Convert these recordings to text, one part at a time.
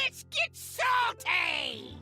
Let's get salty!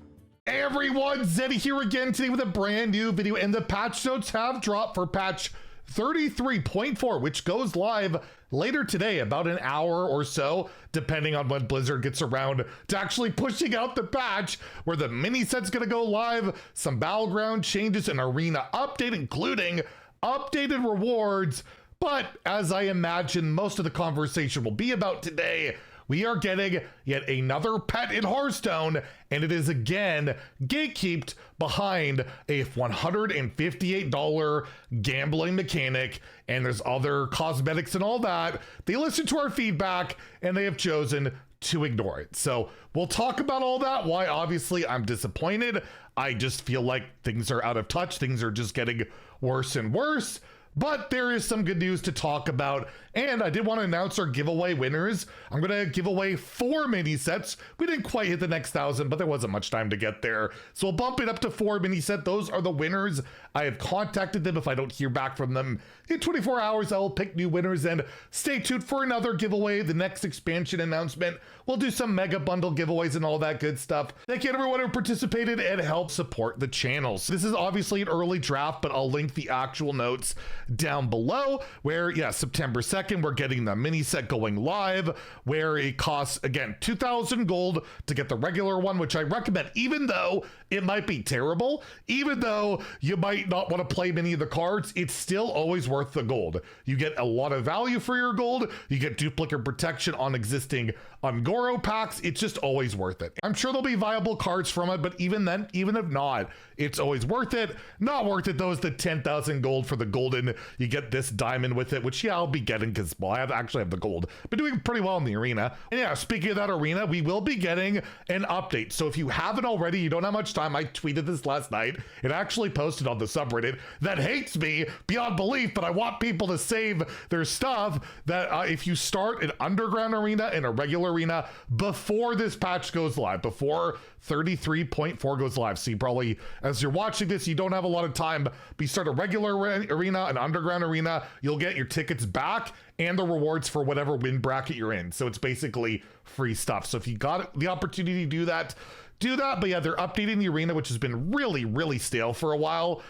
Hey everyone, Zeddy here again today with a brand new video, and the patch notes have dropped for patch 33.4, which goes live later today, about an hour or so, depending on when Blizzard gets around to actually pushing out the patch, where the mini set's gonna go live, some battleground changes, an arena update, including updated rewards. But as I imagine most of the conversation will be about today, we are getting yet another pet in Hearthstone, and it is again gatekeeped behind a $158 gambling mechanic, and there's other cosmetics and all that. They listened to our feedback and they have chosen to ignore it. So we'll talk about all that, why obviously I'm disappointed. I just feel like things are out of touch. Things are just getting worse and worse. But there is some good news to talk about, and I did want to announce our giveaway winners. I'm going to give away 4 mini sets. We didn't quite hit the next 1,000, but there wasn't much time to get there. So we'll bump it up to 4 mini set. Those are the winners. I have contacted them. If I don't hear back from them in 24 hours, I will pick new winners, and stay tuned for another giveaway. The next expansion announcement, we'll do some mega bundle giveaways and all that good stuff. Thank you to everyone who participated and helped support the channels. This is obviously an early draft, but I'll link the actual notes down below, where September 2nd we're getting the mini set going live, where it costs again 2,000 gold to get the regular one, which I recommend, even though it might be terrible, even though you might not want to play many of the cards, it's still always worth the gold. You get a lot of value for your gold, you get duplicate protection on existing Ungoro packs. It's just always worth it. I'm sure there'll be viable cards from it, but even then, even if not, it's always worth it. Not worth it though is the 10,000 gold for the golden. You get this diamond with it, which I'll be getting because, well, I actually have the gold. Been doing pretty well in the arena. And speaking of that arena, we will be getting an update. So if you haven't already, you don't have much time. I tweeted this last night. It actually posted on the subreddit that hates me beyond belief, but I want people to save their stuff, that if you start an underground arena and a regular arena before this patch goes live, before 33.4 goes live. So you probably, as you're watching this, you don't have a lot of time, but you start a regular arena, an underground arena, you'll get your tickets back and the rewards for whatever win bracket you're in. So it's basically free stuff. So if you got the opportunity to do that, do that. But yeah, they're updating the arena, which has been really stale for a while.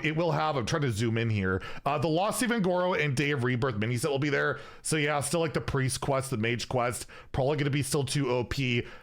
It will have, I'm trying to zoom in here, the Lost of Ungoro and Day of Rebirth mini set will be there. So yeah, still like the priest quest, the mage quest, probably going to be still too OP.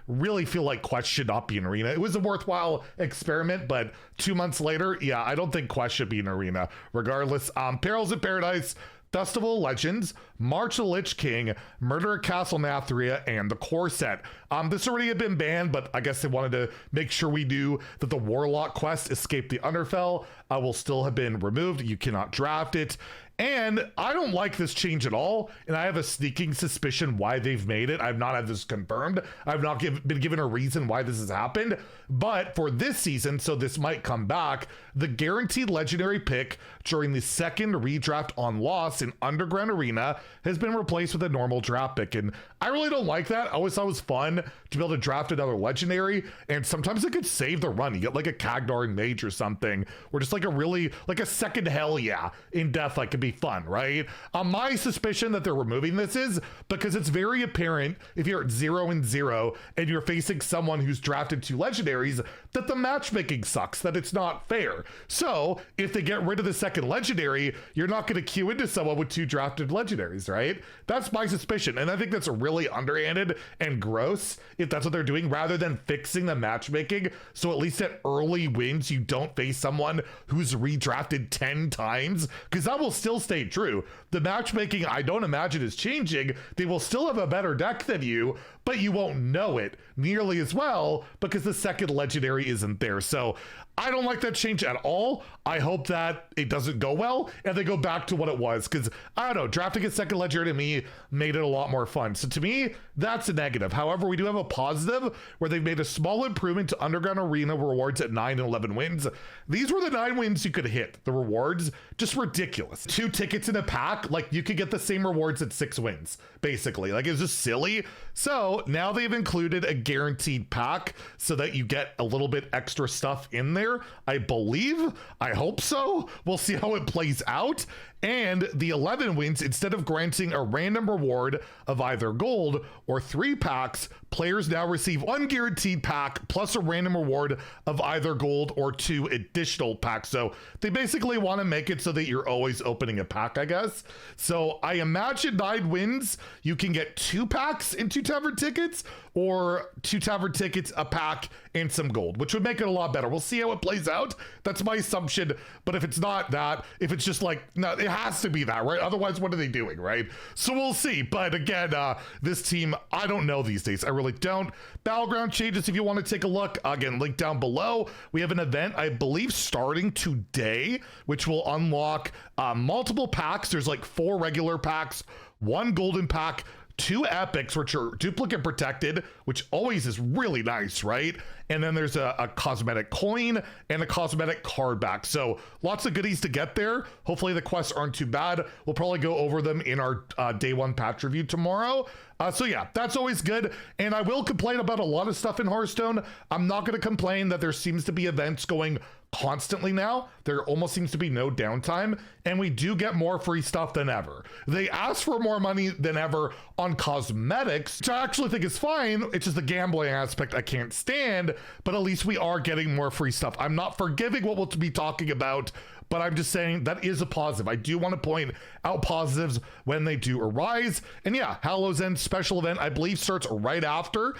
Really feel like quest should not be an arena. It was a worthwhile experiment, but 2 months later, yeah, I don't think quest should be an arena. Regardless, Perils in Paradise, Festival of Legends, March of the Lich King, Murder at Castle Nathria, and the core set. This already had been banned, but I guess they wanted to make sure we knew that the Warlock quest, Escape the Underfell, will still have been removed. You cannot draft it. And I don't like this change at all, and I have a sneaking suspicion why they've made it. I've not had this confirmed. I've not been given a reason why this has happened, but for this season, so this might come back, the guaranteed legendary pick during the second redraft on Lost in Underground Arena has been replaced with a normal draft pick, and I really don't like that. I always thought it was fun to be able to draft another legendary, and sometimes it could save the run. You get like a Kagnar Mage or something, or just like a really, like a second hell yeah in death, like could be fun, right? My suspicion that they're removing this is because it's very apparent if you're at 0-0 and you're facing someone who's drafted 2 legendaries that the matchmaking sucks, that it's not fair. So if they get rid of the second legendary, you're not going to queue into someone with 2 drafted legendaries, right? That's my suspicion, and I think that's really underhanded and gross if that's what they're doing, rather than fixing the matchmaking so at least at early wins you don't face someone who's redrafted 10 times, because that will still stay true. The matchmaking, I don't imagine, is changing. They will still have a better deck than you, but you won't know it nearly as well because the second legendary isn't there. So I don't like that change at all. I hope that it doesn't go well and they go back to what it was, because I don't know, drafting a second legendary to me made it a lot more fun. So to me, that's a negative. However, we do have a positive where they've made a small improvement to Underground Arena rewards at 9 and 11 wins. These were the 9 wins you could hit. The rewards, just ridiculous. 2 tickets in a pack, like you could get the same rewards at 6 wins, basically. Like, it was just silly. So now they've included a guaranteed pack so that you get a little bit extra stuff in there, I believe. I hope so. We'll see how it plays out. And the 11 wins, instead of granting a random reward of either gold or 3 packs players now receive 1 guaranteed pack plus a random reward of either gold or 2 additional packs. So they basically want to make it so that you're always opening a pack, I guess. So I imagine 9 wins, you can get 2 packs and 2 tavern tickets, or 2 tavern tickets, a pack, and some gold, which would make it a lot better. We'll see how it plays out. That's my assumption. But if it's not that, if it's just like, no, it has to be that, right? Otherwise, what are they doing, right? So we'll see. But again, this team, I don't know these days. I really don't. Battleground changes, if you want to take a look, again, link down below. We have an event, I believe, starting today, which will unlock multiple packs. There's like 4 regular packs, 1 golden pack, 2 epics, which are duplicate protected, which always is really nice, right? And then there's a cosmetic coin and a cosmetic card back. So lots of goodies to get there. Hopefully the quests aren't too bad. We'll probably go over them in our day 1 patch review tomorrow. So yeah, that's always good. And I will complain about a lot of stuff in Hearthstone. I'm not going to complain that there seems to be events going constantly now. There almost seems to be no downtime, and we do get more free stuff than ever. They ask for more money than ever on cosmetics, which I actually think is fine. It's just the gambling aspect I can't stand, but at least we are getting more free stuff. I'm not forgiving what we'll be talking about, but I'm just saying that is a positive. I do want to point out positives when they do arise. And yeah, Hallows End special event, I believe, starts right after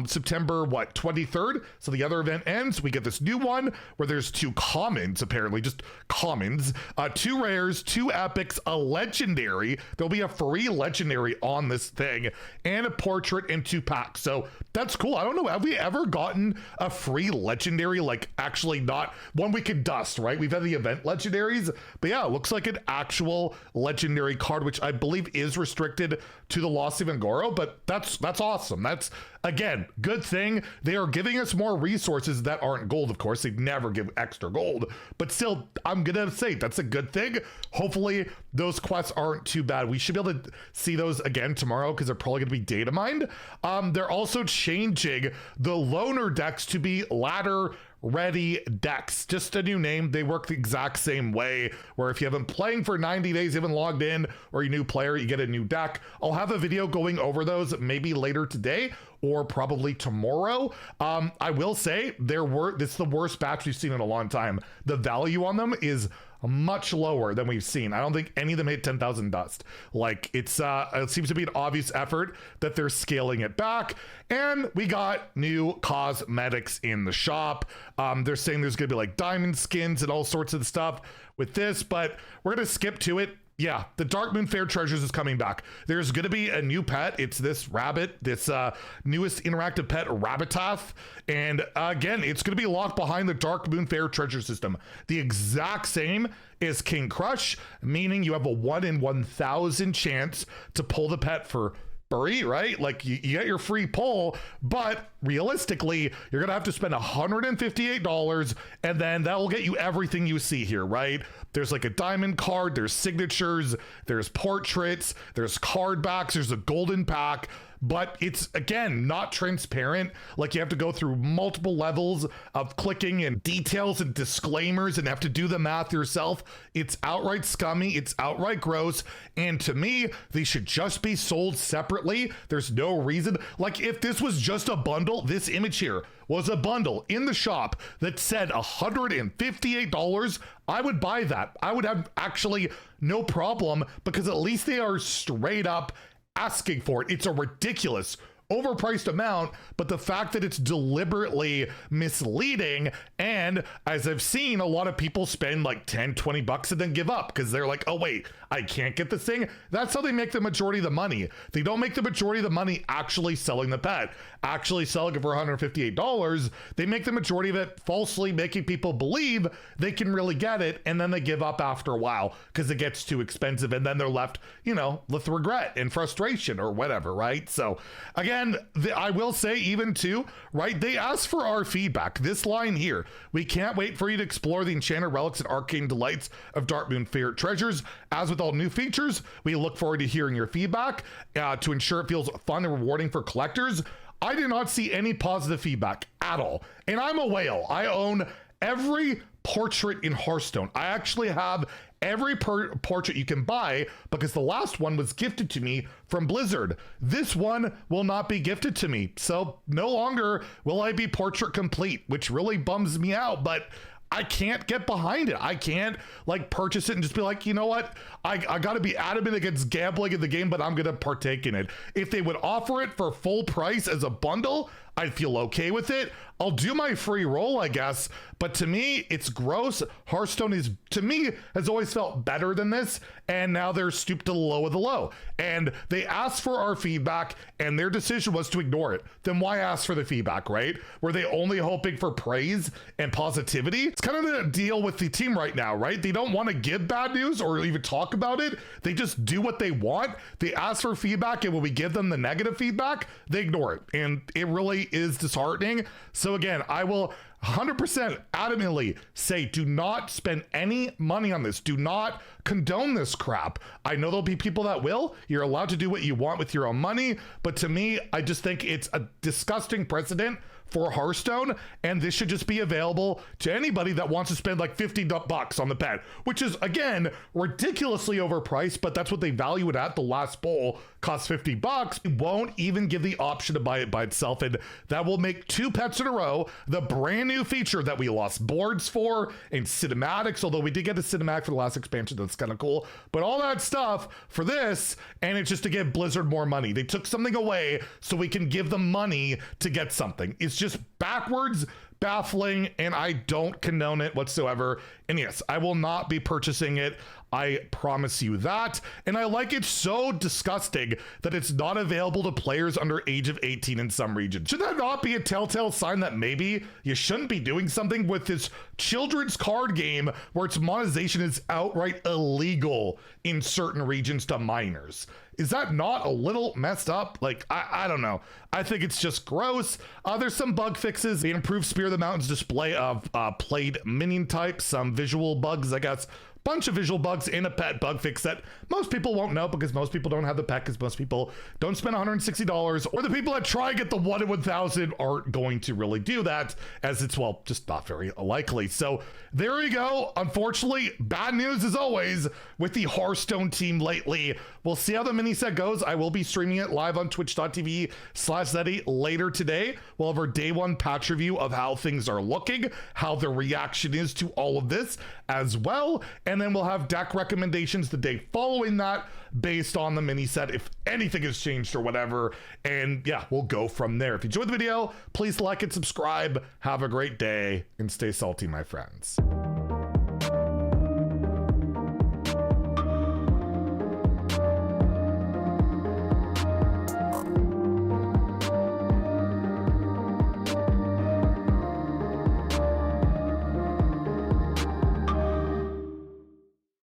September, 23rd. So the other event ends. We get this new one where there's 2 commons, apparently, just commons, 2 rares, 2 epics, a legendary. There'll be a free legendary on this thing, and a portrait and 2 packs. So that's cool. I don't know. Have we ever gotten a free legendary, like actually not one we could dust, right? We've had the event legendaries, but yeah, it looks like an actual legendary card, which I believe is restricted to the Lost of Angoro, but that's awesome. That's, again, good thing. They are giving us more resources that aren't gold, of course. They never give extra gold, but still, I'm gonna say that's a good thing. Hopefully those quests aren't too bad. We should be able to see those again tomorrow because they're probably gonna be data mined. They're also changing the loner decks to be ladder ready decks, just a new name. They work the exact same way, where if you haven't playing for 90 days, you haven't logged in, or you're a new player, you get a new deck. I'll have a video going over those maybe later today or probably tomorrow. I will say this is the worst batch we've seen in a long time. The value on them is much lower than we've seen. I don't think any of them hit 10,000 dust. Like it seems to be an obvious effort that they're scaling it back. And we got new cosmetics in the shop. They're saying there's gonna be like diamond skins and all sorts of stuff with this, but we're gonna skip to it. Yeah, the Darkmoon Fair Treasures is coming back. There's going to be a new pet. It's this rabbit, this newest interactive pet, Rabbitath. And again, it's going to be locked behind the Darkmoon Fair Treasure system. The exact same as King Crush, meaning you have a 1 in 1,000 chance to pull the pet for free, right? Like you get your free pull, but realistically, you're gonna have to spend $158, and then that will get you everything you see here, right? There's like a diamond card, there's signatures, there's portraits, there's card backs, there's a golden pack. But it's, again, not transparent. Like you have to go through multiple levels of clicking and details and disclaimers and have to do the math yourself. It's outright scummy. It's outright gross. And to me, they should just be sold separately. There's no reason. Like if this was just a bundle, this image here was a bundle in the shop that said $158, I would buy that. I would have actually no problem, because at least they are straight up asking for it. It's a ridiculous overpriced amount, but the fact that it's deliberately misleading, and as I've seen, a lot of people spend like 10, 20 bucks and then give up because they're like, oh wait, I can't get this thing. That's how they make the majority of the money. They don't make the majority of the money actually selling the pet, actually selling it for $158. They make the majority of it falsely making people believe they can really get it, and then they give up after a while because it gets too expensive, and then they're left, you know, with regret and frustration or whatever, right? So again, I will say, even too, right, they ask for our feedback. This line here: we can't wait for you to explore the enchanted relics and arcane delights of Darkmoon Fair Treasures. As with all new features, we look forward to hearing your feedback to ensure it feels fun and rewarding for collectors. I did not see any positive feedback at all, and I'm a whale. I own every portrait in Hearthstone. I actually have every portrait you can buy because the last one was gifted to me from Blizzard. This one will not be gifted to me. So no longer will I be portrait complete, which really bums me out, but I can't get behind it. I can't like purchase it and just be like, you know what? I got to be adamant against gambling in the game, but I'm going to partake in it. If they would offer it for full price as a bundle, I'd feel okay with it. I'll do my free roll, I guess. But to me, it's gross. Hearthstone is, to me, has always felt better than this. And now they're stooped to the low of the low. And they asked for our feedback and their decision was to ignore it. Then why ask for the feedback, right? Were they only hoping for praise and positivity? It's kind of the deal with the team right now, right? They don't want to give bad news or even talk about it. They just do what they want. They ask for feedback, and when we give them the negative feedback, they ignore it. And it really is disheartening. So again, I will 100% adamantly say, do not spend any money on this. Do not condone this crap. I know there'll be people that will. You're allowed to do what you want with your own money. But to me, I just think it's a disgusting precedent for Hearthstone, and this should just be available to anybody that wants to spend like $50 on the pet, which is again ridiculously overpriced, but that's what they value it at. The last bowl costs $50. It won't even give the option to buy it by itself, and that will make 2 pets in a row the brand new feature that we lost boards for and cinematics, although we did get a cinematic for the last expansion. That's kind of cool, but all that stuff for this, and it's just to give Blizzard more money. They took something away so we can give them money to get something. It's just backwards, baffling, and I don't condone it whatsoever. And yes, I will not be purchasing it. I promise you that. And I like it so disgusting that it's not available to players under age of 18 in some regions. Should that not be a telltale sign that maybe you shouldn't be doing something with this children's card game where its monetization is outright illegal in certain regions to minors? Is that not a little messed up? Like, I don't know. I think it's just gross. There's some bug fixes. They improved Spear of the Mountains display of played minion types, some visual bugs, I guess. Bunch of visual bugs in a pet bug fix that most people won't know because most people don't have the pet, because most people don't spend $160, or the people that try and get the 1 in 1,000 aren't going to really do that, as it's, well, just not very likely. So there you go. Unfortunately, bad news as always with the Hearthstone team lately. We'll see how the mini set goes. I will be streaming it live on twitch.tv/Zeddy later today. We'll have our day 1 patch review of how things are looking, how the reaction is to all of this as well. And then we'll have deck recommendations the day following that based on the mini set, if anything has changed or whatever. And yeah, we'll go from there. If you enjoyed the video, please like and subscribe. Have a great day and stay salty, my friends.